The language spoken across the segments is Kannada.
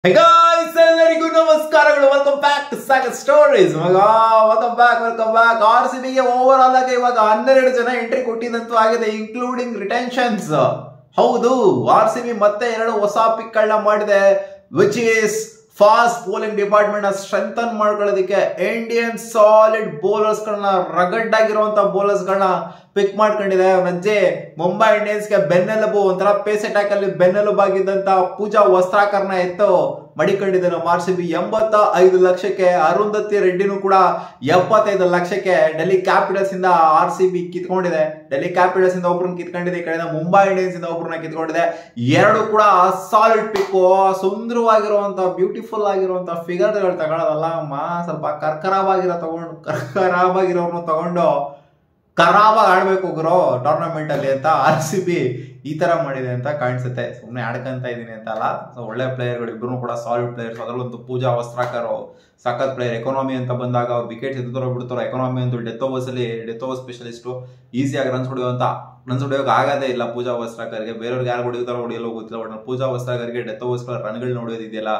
Hey guys, ಎಲ್ಲರಿಗೂ ನಮಸ್ಕಾರಗಳು. Welcome back to Sagar stories. Welcome back. RCB ಗೆ ಓವರ್ ಆಲ್ ಆಗಿ ಇವಾಗ 12 ಜನ ಎಂಟ್ರಿ ಕೊಟ್ಟಿದಂತೂ ಆಗಿದೆ, ಇನ್ಕ್ಲೂಡಿಂಗ್ ರಿಟೆನ್ಷನ್ಸ್. ಹೌದು, RCB ಮತ್ತೆ 2 ಹೊಸ ಪಿಕ್ ಗಳನ್ನ ಮಾಡಿದೆ, which is fast bowling department ನ ಸ್ಟ್ರೆಂಥನ್ ಮಾಡ್ಕೊಳ್ಳೋದಕ್ಕೆ ಇಂಡಿಯನ್ ಸಾಲಿಡ್ ಬೌಲರ್ಸ್ ಗಳನ್ನ, ರಗಡ್ ಆಗಿರುವಂತ ಬೌಲರ್ಸ್ ಗಳನ್ನ ಪಿಕ್ ಮಾಡ್ಕೊಂಡಿದೆ. ನಜ್ಜೆ ಮುಂಬೈ ಇಂಡಿಯನ್ಸ್ ಗೆ ಬೆನ್ನೆಲುಬು, ಒಂಥರ ಪೇಸ್ ಅಟ್ಯಾಕ್ ಅಲ್ಲಿ ಬೆನ್ನೆಲುಬಾಗಿದ್ದಂತ ಪೂಜಾ ವಸ್ತ್ರಾಕರ್ನ ಎತ್ತು ಮಡಿಕೊಂಡಿದೆ ನಮ್ಮ RCB 85 ಲಕ್ಷಕ್ಕೆ. ಅರುಂಧತಿ ರೆಡ್ಡಿನೂ ಕೂಡ 75 ಲಕ್ಷಕ್ಕೆ ಡೆಲ್ಲಿ ಕ್ಯಾಪಿಟಲ್ಸ್ ಇಂದ RCB ಕಿತ್ಕೊಂಡಿದೆ. ಡೆಲ್ಲಿ ಕ್ಯಾಪಿಟಲ್ಸ್ ಇಂದ ಒಬ್ರನ್ನ ಕಿತ್ಕೊಂಡಿದೆ, ಈ ಕಡೆ ಮುಂಬೈ ಇಂಡಿಯನ್ಸ್ ಇಂದ ಒಬ್ರನ್ನ ಕಿತ್ಕೊಂಡಿದೆ. ಎರಡು ಕೂಡ ಸಾಲಿಡ್ ಪಿಕ್, ಸುಂದರವಾಗಿರುವಂತ ಬ್ಯೂಟಿಫುಲ್ ಆಗಿರುವಂತ ಫಿಗರ್ ಗಳು ತಗೊಳ್ಳೋದಲ್ಲ ಅಮ್ಮ, ಸ್ವಲ್ಪ ಕರ್ಕರಾಗಿರೋರ್ನ ತಗೊಂಡು ಖರಾಬಾಗಿ ಆಡ್ಬೇಕು ಗುರು ಟೂರ್ನಮೆಂಟ್ ಅಲ್ಲಿ ಅಂತ RCB ಈ ತರ ಮಾಡಿದೆ ಅಂತ ಕಾಣಿಸುತ್ತೆ. ಸುಮ್ಮನೆ ಆಡ್ಕಂತ ಇದೀನಿ ಅಂತ ಅಲ್ಲ. ಸೊ ಒಳ್ಳೆ ಪ್ಲೇಯರ್ಗಳು ಇಬ್ರು ಕೂಡ ಸಾಲಿಡ್ ಪ್ಲೇಯರ್ಸ್. ಅದರಲ್ಲಂತೂ ಪೂಜಾ ವಸ್ತ್ರಾಕರ್ ಸಖತ್ ಪ್ಲೇಯರ್. ಎಕಾನಮಿ ಅಂತ ಬಂದಾಗ ಅವ್ರು ವಿಕೆಟ್ ಎತ್ತರೋ ಬಿಡ್ತಾರೋ, ಎಕಾನಮಿ ಅಂತೂ ಡೆತ್ ಓವರ್ ಸ್ಪೆಷಲಿಸ್ಟು. ಈಸಿಯಾಗಿ ರನ್ಸ್ ಹೊಡೆಯೋಕೆ ಆಗದೇ ಇಲ್ಲ ಪೂಜಾ ವಸ್ತ್ರಾಕರ್ಗೆ. ಬೇರೆಯವ್ರಿಗೆ ಯಾರು ಹೊಡಿತಾರೋ ಹೊಡಿಯಲ್ಲೋ ಗೊತ್ತಿಲ್ಲ, ಬಟ್ ಪೂಜಾ ವಸ್ತ್ರಾಕರ್ಗೆ ಡೆತ್ ಓವರ್ಸ್ ರನ್ಗಳು ನೋಡೋದಿದೆಯಲ್ಲ,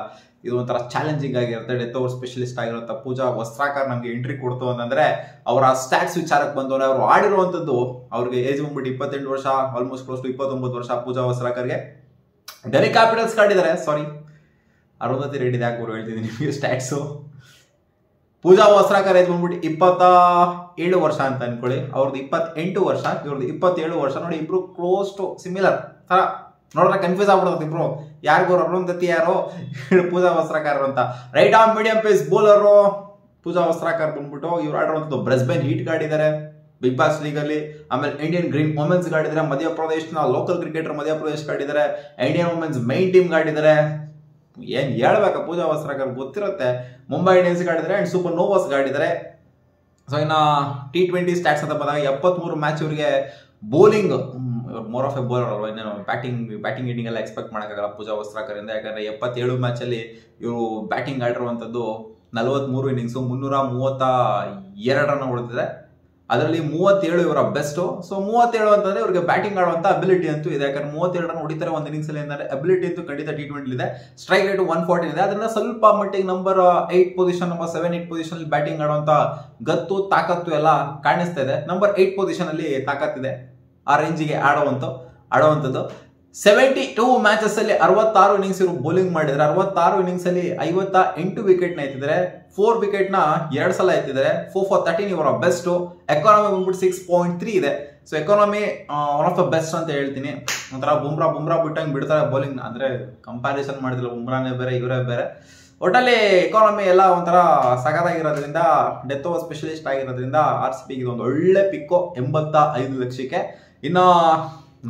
ಇದು ಒಂಥರ ಚಾಲೆಂಜಿಂಗ್ ಆಗಿರುತ್ತೆ. ಡೆತ್ ಓವರ್ ಸ್ಪೆಷಲಿಸ್ಟ್ ಆಗಿರುವಂತ ಪೂಜಾ ವಸ್ತ್ರಾಕರ್ ನಮ್ಗೆ ಎಂಟ್ರಿ ಕೊಡ್ತು ಅಂತಂದ್ರೆ ಅವರ ಸ್ಟ್ಯಾಟ್ಸ್ ವಿಚಾರಕ್ಕೆ ಬಂದವರೆ. ಅವ್ರು ಆಡಿರುವಂತದ್ದು, ಅವ್ರಿಗೆ ಏಜ್ ಬಂದ್ಬಿಟ್ಟು 28 ವರ್ಷ, ಆಲ್ಮೋಸ್ಟ್ ಕ್ಲೋಸ್ ಟು 29 ವರ್ಷ ಪೂಜಾ ವಸ್ತ್ರಾಕರ್ಗೆ. ಡೆಲ್ಲಿ ಕ್ಯಾಪಿಟಲ್ಸ್ ಆಡಿದ್ದಾರೆ. ಸಾರಿ, ಅರುಂಧತಿ ರೆಡ್ಡಿ ಯಾಕೆ ಅವ್ರು ಹೇಳ್ತಿದ್ದೀನಿ ನಿಮಗೆ ಸ್ಟ್ಯಾಟ್ಸು. ಪೂಜಾ ವಸ್ತ್ರಾಕರ್ ಏಜ್ ಬಂದ್ಬಿಟ್ಟು 27 ವರ್ಷ ಅಂತ ಅನ್ಕೊಳ್ಳಿ. ಅವ್ರದ್ದು 28 ವರ್ಷ, ಇವ್ರದ್ದು 27 ವರ್ಷ. ನೋಡಿ, ಇಬ್ರು ಕ್ಲೋಸ್ ಟು ಸಿಮಿಲರ್ ತರ. ನೋಡ್ರೆ ಕನ್ಫ್ಯೂಸ್ ಆಗ್ಬಿಡುತ್ತೆ ಇಬ್ರು, ಯಾರಿಗೂ ಅರುಂಧತಿ ಯಾರೋ ಪೂಜಾ ವಸ್ತ್ರಾಕರ್ ಅಂತ. Right arm medium pace bowler Pooja Vastrakar ಬಂದ್ಬಿಟ್ಟು ಇವ್ರು ಆಡಿರುವಂತದ್ದು ಬ್ರೆಸ್ಬೇನ್ ಹೀಟ್ ಆಡಿದ್ದಾರೆ ಬಿಗ್ ಬಾಸ್ ಲೀಗ್ ಅಲ್ಲಿ. ಆಮೇಲೆ ಇಂಡಿಯನ್ ಗ್ರೀನ್ ವುಮೆನ್ಸ್ ಆಡಿದ್ದಾರೆ, ಮಧ್ಯಪ್ರದೇಶನ ಲೋಕಲ್ ಕ್ರಿಕೆಟರ್ ಮಧ್ಯಪ್ರದೇಶ್ ಆಡಿದ್ದಾರೆ, ಇಂಡಿಯನ್ ವುಮೆನ್ಸ್ ಮೈನ್ ಟೀಮ್ ಆಡಿದ್ದಾರೆ. ಏನ್ ಹೇಳ್ಬೇಕ, ಪೂಜಾ ವಸ್ತ್ರಾಕರ್ ಗೊತ್ತಿರುತ್ತೆ. ಮುಂಬೈ ಇಂಡಿಯನ್ಸ್ ಆಡಿದ್ದಾರೆ ಅಂಡ್ ಸೂಪರ್ ನೋವಾಸ್ ಆಡಿದ್ದಾರೆ. ಸೊ ಇನ್ನ T20 ಸ್ಟಾಟ್ಸ್ ಅಂತ ಬಂದಾಗ 73 ಮ್ಯಾಚ್ ಇವರಿಗೆ bowling, more of A bowler ಅಲ್ವಾ, ಇನ್ನೇನು ಬ್ಯಾಟಿಂಗ್ ಹಿಟ್ಟಿಂಗ್ ಎಲ್ಲ ಎಕ್ಸ್ಪೆಕ್ಟ್ ಮಾಡೋಕ್ಕಾಗಲ್ಲ ಪೂಜಾ ವಸ್ತ್ರಾಕರ್ ಇಂದ. ಯಾಕಂದ್ರೆ 77 ಮ್ಯಾಚ್ ಅಲ್ಲಿ ಇವರು ಬ್ಯಾಟಿಂಗ್ ಆಡಿರುವಂತದ್ದು 43 ಇನ್ನಿಂಗ್ಸ್, 332 ರನ್ ಹೊಡೆದಿದೆ. ಅದರಲ್ಲಿ 37 ಇವರ ಬೆಸ್ಟ್. ಸೊ 37 ಅಂತಂದ್ರೆ ಇವ್ರಿಗೆ ಬ್ಯಾಟಿಂಗ್ ಆಡುವಂತ ಅಬಿಲಿಟಿ ಅಂತೂ ಇದೆ. ಯಾಕಂದ್ರೆ 37 ರನ್ ಹೊಡಿತಾರೆ ಒಂದು ಇನ್ನಿಂಗ್ಸ್ ಅಲ್ಲಿ ಅಂದ್ರೆ ಅಬಿಲಿಟಿ ಅಂತೂ ಖಂಡಿತ T20 ಇದೆ. ಸ್ಟ್ರೈಕ್ ರೇಟ್ 114 ಇದೆ. ಅದನ್ನ ಸ್ವಲ್ಪ ಮಟ್ಟಿಗೆ number 8 position, number 7, 8 position batting ಆಡುವಂತ ಗತ್ತು, ತಾಕತ್ತು ಎಲ್ಲ ಕಾಣಿಸ್ತಾ ಇದೆ. ನಂಬರ್ 8 ಪೊಸಿಷನ್ ಅಲ್ಲಿ ತಾಕತ್ತಿದೆ, ಆ ರೇಂಜಿಗೆ ಆಡುವಂಥದ್ದು. 72 ಮ್ಯಾಚಸ್ ಅಲ್ಲಿ 66 ಇನ್ನಿಂಗ್ಸ್ ಇವರು ಬೌಲಿಂಗ್ ಮಾಡಿದ್ರೆ, 66 ಇನ್ನಿಂಗ್ಸ್ ಅಲ್ಲಿ 58 ವಿಕೆಟ್ ನ ಎತ್ತಿದ್ದಾರೆ, 4 ವಿಕೆಟ್ ನ 2 ಸಲ ಎತ್ತಿದ್ದಾರೆ. 4 for 13 ಇವರ ಬೆಸ್ಟ್. ಎಕಾನಮಿ ಬಂದ್ಬಿಟ್ಟು 6.3 ಇದೆ. So economy one of the best ಅಂತ ಹೇಳ್ತೀನಿ. ಒಂಥರ ಬುಮ್ರಾ ಬಿಟ್ಟಂಗೆ ಬಿಡ್ತಾರೆ ಬೌಲಿಂಗ್, ಅಂದ್ರೆ ಕಂಪ್ಯಾರಿಸನ್ ಮಾಡಿದಿಲ್ಲ, ಬುಮ್ರಾನೇ ಬೇರೆ ಇವರೇ ಬೇರೆ. ಒಟ್ಟಲ್ಲಿ ಎಕಾನಮಿ ಎಲ್ಲ ಒಂಥರ ಸಗದಾಗಿರೋದ್ರಿಂದ, ಡೆತ್ ಓವರ್ ಸ್ಪೆಷಲಿಸ್ಟ್ ಆಗಿರೋದ್ರಿಂದ RCB ಇದೊಂದು ಒಳ್ಳೆ ಪಿಕ್ಕು 85 ಲಕ್ಷಕ್ಕೆ. ಇನ್ನು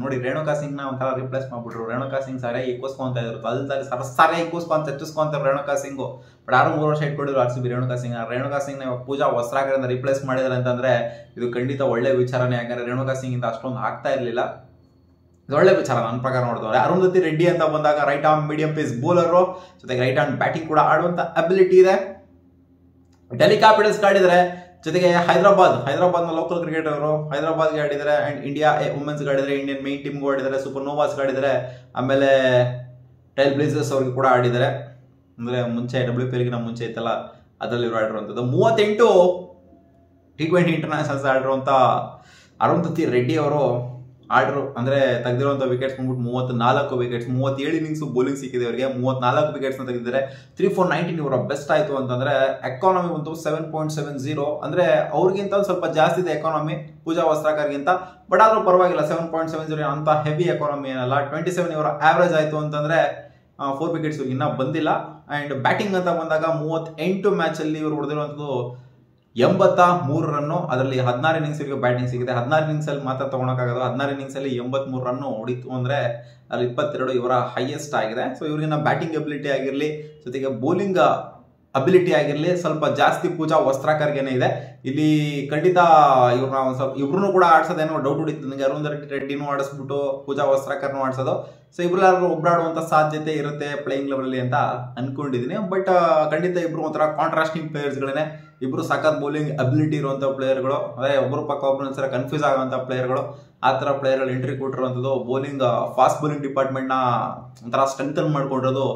ನೋಡಿ, ರೇಣುಕಾ ಸಿಂಗ್ ನ ಒಂಥರ ರಿಪ್ಲೇಸ್ ಮಾಡ್ಬಿಟ್ರು. ರೇಣುಕಾ ಸಿಂಗ್ ಸರಿಯಾಗಿ ಇಕ್ಕೋಸ್ಕೊಂತ ಇದ್ರು, ಅಲ್ದಲ್ಲಿ ಸರಿಯಾಗಿ ಇಕ್ಕೋಸ್ಕೊಂತಾರೆ ರೇಣುಕಾ ಸಿಂಗ್. ಬಟ್ 6-3 ವರ್ಷ ಇಟ್ಕೊಂಡಿದ್ರು RCB ರೇಣುಕಾ ಸಿಂಗ್ ನ ಪೂಜಾ ವಸ್ತ್ರಾಕರಿಂದ ರಿಪ್ಲೇಸ್ ಮಾಡಿದಾರೆ ಅಂತಂದ್ರೆ ಇದು ಖಂಡಿತ ಒಳ್ಳೆ ವಿಚಾರನೇ. ಯಾಕಂದ್ರೆ ರೇಣುಕಾ ಸಿಂಗ್ ಇಂದ ಅಷ್ಟೊಂದು ಆಗ್ತಾ ಇರ್ಲಿಲ್ಲ. ಇದು ಒಳ್ಳೆ ವಿಚಾರ ನನ್ನ ಪ್ರಕಾರ ನೋಡಿದವ್ರೆ. ಅರುಂಧತಿ ರೆಡ್ಡಿ ಅಂತ ಬಂದಾಗ right arm medium pace bowler, ಜೊತೆಗೆ ರೈಟ್ ಹ್ಯಾಂಡ್ ಬ್ಯಾಟಿಂಗ್ ಕೂಡ ಆಡುವಂತ ಅಬಿಲಿಟಿ ಇದೆ. ಡೆಲ್ಲಿ ಕ್ಯಾಪಿಟಲ್ಸ್ ಆಡಿದರೆ, ಜೊತೆಗೆ ಹೈದರಾಬಾದ್ ನ ಲೋಕಲ್ ಕ್ರಿಕೆಟರ್ ಅವರು ಹೈದರಾಬಾದ್ಗೆ ಆಡಿದ್ದಾರೆ. ಅಂಡ್ ಇಂಡಿಯಾ ವುಮೆನ್ಸ್ ಆಡಿದ್ದಾರೆ, ಇಂಡಿಯನ್ ಮೈನ್ ಟೀಮ್ಗೂ ಆಡಿದ್ದಾರೆ, ಸೂಪರ್ ನೋವಾಸ್ ಆಡಿದ್ದಾರೆ. ಆಮೇಲೆ ಟ್ರೈಲ್ ಬ್ಲೇಸರ್ಸ್ ಅವ್ರಿಗೆ ಕೂಡ ಆಡಿದ್ದಾರೆ. ಅಂದ್ರೆ ಮುಂಚೆ WPL ಮುಂಚೆ ಇತ್ತಲ್ಲ, ಅದರಲ್ಲಿ ಇವರು ಆಡಿರುವಂಥದ್ದು. 38 T20 ಇಂಟರ್ನ್ಯಾಷನಲ್ಸ್ ಆಡಿರುವಂತ ಅರುಂಧತಿ ರೆಡ್ಡಿ ಅವರು ಅಂದ್ರೆ ತೆಗೆದಿರುವಂತ ವಿಕೆಟ್ಸ್ ಬಂದ್ಬಿಟ್ಟು 34 ವಿಕೆಟ್ಸ್, 37 ಇನ್ನಿಂಗ್ಸ್ ಬೌಲಿಂಗ್ ಸಿಕ್ಕಿದೆ ಅವರಿಗೆ, 34 ವಿಕೆಟ್ಸ್ ನ ತೆಗೆದಿದ್ದಾರೆ. 3 for 19 ಇವರ ಬೆಸ್ಟ್ ಆಯ್ತು ಅಂತಂದ್ರೆ. ಎಕಾನಮಿ ಬಂತು 7.70, ಅಂದ್ರೆ ಅವ್ರಿಗಿಂತ ಒಂದು ಸ್ವಲ್ಪ ಜಾಸ್ತಿ ಇದೆ ಎಕಾನಮಿ ಪೂಜಾ ವಸ್ತ್ರಾಕರ್ಗಿಂತ. ಬಟ್ ಆದ್ರೂ ಪರವಾಗಿಲ್ಲ, 7.70 ಅಂತ ಹೆವಿ ಎಕಾನಮಿ ಏನಲ್ಲ. 27 ಇವರ ಆವರೇಜ್ ಆಯ್ತು ಅಂತಂದ್ರೆ 4 ವಿಕೆಟ್ಸ್ ಇನ್ನ ಬಂದಿಲ್ಲ. ಅಂಡ್ ಬ್ಯಾಟಿಂಗ್ ಅಂತ ಬಂದಾಗ 38 ಮ್ಯಾಚ್ ಅಲ್ಲಿ ಇವರು ಹೊಡೆದಿರುವಂತದ್ದು 83 ರನ್ನು. ಅದರಲ್ಲಿ 16 ಇನ್ನಿಂಗ್ಸ್ ಇವರಿಗೆ ಬ್ಯಾಟಿಂಗ್ ಸಿಗಿದೆ. 16 ಇನ್ನಿಂಗ್ಸ್ ಅಲ್ಲಿ ಮಾತ್ರ ತಗೊಳಕ್ಕಾಗೋದು. 16 ಇನ್ನಿಂಗ್ಸ್ ಅಲ್ಲಿ 83 ರನ್ ಹೊಡಿತು ಅಂದ್ರೆ ಅಲ್ಲಿ 22 ಇವರ ಹೈಯೆಸ್ಟ್ ಆಗಿದೆ. ಸೊ ಇವ್ರಿಗಿನ ಬ್ಯಾಟಿಂಗ್ ಅಬಿಲಿಟಿ ಆಗಿರ್ಲಿ, ಜೊತೆಗೆ ಬೌಲಿಂಗ್ ಅಬಿಲಿಟಿ ಆಗಿರ್ಲಿ ಸ್ವಲ್ಪ ಜಾಸ್ತಿ ಪೂಜಾ ವಸ್ತ್ರಾಕರ್ಗೆನೆ ಇದೆ. ಇಲ್ಲಿ ಖಂಡಿತ ಇವ್ರನ್ನ ಒಂದ್ ಸ್ವಲ್ಪ ಇಬ್ರು ಕೂಡ ಆಡ್ಸೋದೇನೋ ಡೌಟ್ ಹೊಡಿತು ನನಗೆ. ಅರುಂಧತಿ ರೆಡ್ಡಿನೂ ಆಡಿಸ್ಬಿಟ್ಟು ಪೂಜಾ ವಸ್ತ್ರಾಕರ್ನು ಆಡ್ಸೋದು. ಸೊ ಇಬ್ರು ಒಬ್ಬರಾಡುವಂತ ಸಾಧ್ಯತೆ ಇರುತ್ತೆ ಪ್ಲೇಯಿಂಗ್ ಲೆವೆಲ್ ಅಲ್ಲಿ ಅಂತ ಅನ್ಕೊಂಡಿದೀನಿ. ಬಟ್ ಖಂಡಿತ ಇಬ್ರು ಒಂಥರ ಕಾಂಟ್ರಾಸ್ಟಿಂಗ್ ಪ್ಲೇಯರ್ಸ್ ಗಳೇನೆ. ಇಬ್ರು ಸಖತ್ ಬೌಲಿಂಗ್ ಅಬಿಲಿಟಿ ಇರುವಂತ ಪ್ಲೇಯರ್ಗಳು, ಅದೇ ಒಬ್ಬರು ಪಕ್ಕ ಒಬ್ರು ಒಂದ್ಸಲ ಕನ್ಫ್ಯೂಸ್ ಆಗುವಂತ ಪ್ಲೇಯರ್ಗಳು. ಆ ತರ ಪ್ಲೇಯರ್ಗಳು ಎಂಟ್ರಿ ಕೊಟ್ಟಿರುವಂತದ್ದು, ಬೌಲಿಂಗ್ ಫಾಸ್ಟ್ ಬೌಲಿಂಗ್ ಡಿಪಾರ್ಟ್ಮೆಂಟ್ ನ ಒಂಥರ ಸ್ಟ್ರೆಂಥನ್ ಮಾಡ್ಕೊಂಡಿರೋದು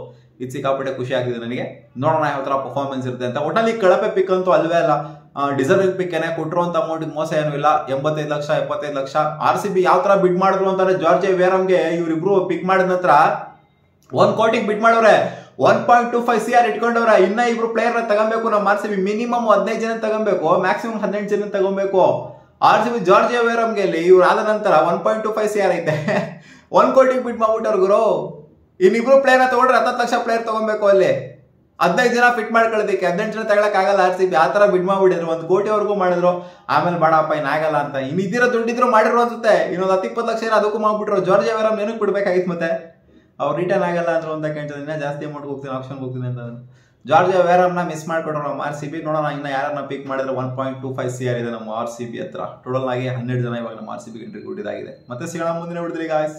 ಇದು ಸಿಕ್ಕಾಪಟ್ಟೆ ಖುಷಿ ಆಗ್ತಿದೆ ನನಗೆ. ನೋಡೋಣ ಯಾವ ತರ ಪರ್ಫಾರ್ಮೆನ್ಸ್ ಇರುತ್ತೆ ಅಂತ. ಒಟ್ಟಲ್ಲಿ ಕಳಪೆ ಪಿಕ್ ಅಂತೂ ಅಲ್ವೇ ಅಲ್ಲ, ಡಿಸರ್ವಿಂಗ್ ಪಿಕ್ ಏನೇ ಕೊಟ್ಟಿರುವಂತ ಅಮೌಂಟ್ ಮೋಸ ಏನೂ ಇಲ್ಲ. 85 ಲಕ್ಷ 75 ಲಕ್ಷ. RCB ಯಾವ ತರ ಬಿಡ್ ಮಾಡಿದ್ರು ಅಂತಾರೆ ಜಾರ್ಜ್ ವೇರಮ್ಗೆ ಇವರಿಬ್ರು ಪಿಕ್ ಮಾಡಿದ ನಂತರ 1 ಕೋಟಿಗೆ ಬಿಡ್ ಮಾಡವ್ರೆ. 1.25 CR ಇಟ್ಕೊಂಡವ್ರೆ. ಇನ್ನ ಇಬ್ರು ಪ್ಲೇಯರ್ ತಗೊಬೇಕು ನಮ್ಮ RCB. ಮಿನಿಮಮ್ 15 ಜನ ತಗೊಬೇಕು, ಮ್ಯಾಕ್ಸಿಮಮ್ 18 ಜನ ತಗೊಬೇಕು. RCB ಜಾರ್ಜ್ ವೇರಮ್ಗೆ ಇವ್ರು ಆದ ನಂತರ 1.25 CR ಐತೆ. 1 ಕೋಟಿಗೆ ಬಿಡ್ ಮಾಡ್ಬಿಟ್ಟವ್ರು ಗುರು. ಇನ್ನಿಬ್ರು ಪ್ಲೇಯರ್ ತಗೊಂಡ್ರೆ 10 ಲಕ್ಷ ಪ್ಲೇಯರ್ ತಗೊಬೇಕು. ಅಲ್ಲಿ 15 ಜನ ಫಿಟ್ ಮಾಡ್ಕೊಳ್ಳೋದಕ್ಕೆ 18 ಜನ ತಗೊಳಕ್ ಆಗಲ್ಲ. RCB ಆ ತರ ಬಿಡ್ ಮಾಡ್ಬಿಟ್ಟಿದ್ರು. 1 ಕೋಟಿವರೆಗೂ ಮಾಡಿದ್ರು. ಆಮೇಲೆ ಬೇಡಪ್ಪ ಇನ್ನಾಗಲ್ಲ ಅಂತ ಇನ್ನಿದ್ದೀರ ದುಡ್ಡಿದ್ರು ಮಾಡಿರೋ ಅನ್ಸುತ್ತೆ. ಇನ್ನೊಂದು 10-20 ಲಕ್ಷ ಏನೋ ಅದಕ್ಕೂ ಮಾಡ್ಬಿಟ್ರು. ಜಾರ್ಜ್ ವೇರಮ್ ಏನಕ್ಕೆ ಬಿಡ್ಬೇಕಾಗಿತ್ತು ಮತ್ತೆ? ಅವ್ರು ರಿಟರ್ನ್ ಆಗಲ್ಲ ಅಂದ್ರು ಅಂತ ಕೇಳ್ತಾರೆ. ಇನ್ನ ಜಾಸ್ತಿ ಅಮೌಂಟ್ ಹೋಗ್ತೀನಿ, ಆಪ್ಷನ್ ಹೋಗ್ತೀನಿ ಅಂತ. ಜಾರ್ಜ್ ವೇರಮ್ನ ಮಿಸ್ ಮಾಡ್ಕೊಟ್ರು ನಮ್ಮ RCB. ನೋಡೋಣ ಇನ್ನ ಯಾರನ್ನ ಪಿಕ್ ಮಾಡಿದ್ರೆ. 1.25 CR ಇದೆ ನಮ್ಮ RCB ಹತ್ರ. ಟೋಟಲ್ ಆಗಿ 12 ಜನ ಇವಾಗ ನಮ್ಮ RCB ಎಂಟ್ರಿ ಕೊಟ್ಟಿದ್ದಾಗಿದೆ. ಮತ್ತೆ ಸಿಗೋಣ ಮುಂದಿನ ವಿಡಿಯೋದಲ್ಲಿ ಗಾಯ್ಸ್.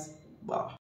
ಬಾ.